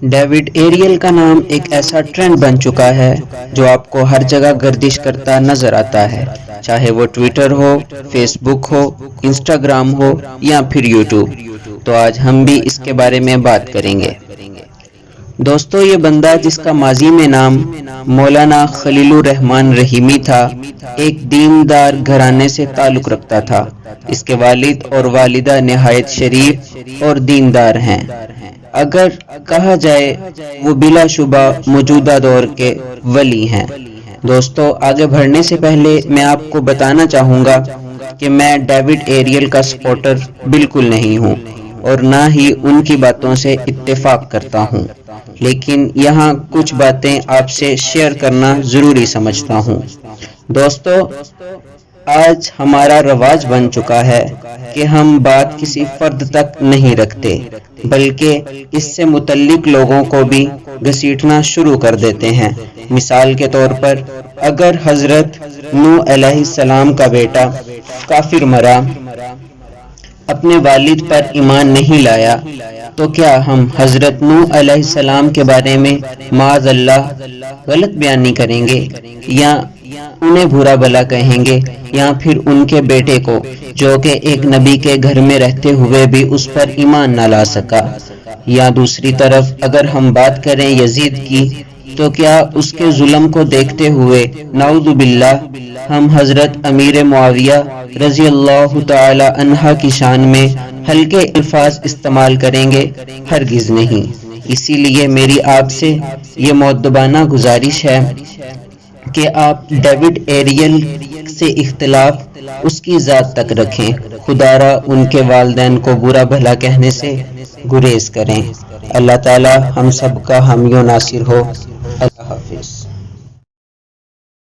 David aerial کا نام ایک ایسا ٹرینڈ بن چکا ہے جو آپ کو ہر جگہ گردش کرتا نظر آتا ہے، چاہے وہ ٹویٹر ہو، فیس بک ہو، انسٹاگرام ہو یا پھر یوٹیوب۔ تو آج ہم بھی اس کے بارے میں بات کریں گے۔ دوستو، یہ بندہ جس کا ماضی میں نام مولانا خلیل الرحمن رحیمی تھا، ایک دیندار گھرانے سے تعلق رکھتا تھا۔ اس کے والد اور والدہ نہایت شریف اور دیندار ہیں۔ اگر کہا جائے وہ بلا شبہ موجودہ دور کے ولی ہیں۔ دوستو، آگے بڑھنے سے پہلے میں آپ کو بتانا چاہوں گا کہ میں ڈیوڈ ایریل کا سپورٹر بالکل نہیں ہوں اور نہ ہی ان کی باتوں سے اتفاق کرتا ہوں، لیکن یہاں کچھ باتیں آپ سے شیئر کرنا ضروری سمجھتا ہوں۔ دوستو، آج ہمارا رواج بن چکا ہے کہ ہم بات کسی فرد تک نہیں رکھتے، بلکہ اس سے متعلق لوگوں کو بھی گھسیٹنا شروع کر دیتے ہیں۔ مثال کے طور پر، اگر حضرت نوح علیہ السلام کا بیٹا کافر مرا، اپنے والد پر ایمان نہیں لایا، تو کیا ہم حضرت نوح علیہ السلام کے بارے میں معاذ اللہ غلط بیانی کریں گے، یا انہیں برا بھلا کہیں گے، یا پھر ان کے بیٹے کو جو کہ ایک نبی کے گھر میں رہتے ہوئے بھی اس پر ایمان نہ لا سکا؟ یا دوسری طرف اگر ہم بات کریں یزید کی، تو کیا اس کے ظلم کو دیکھتے ہوئے نعوذ باللہ ہم حضرت امیر معاویہ رضی اللہ تعالی عنہ کی شان میں ہلکے الفاظ استعمال کریں گے؟ ہرگز نہیں۔ اسی لیے میری آپ سے یہ مؤدبانہ گزارش ہے کہ آپ ڈیوڈ ایریل سے اختلاف اس کی ذات تک رکھیں، خدارا ان کے والدین کو برا بھلا کہنے سے گریز کریں۔ اللہ تعالی ہم سب کا حامی و ناصر ہو۔ اللہ حافظ۔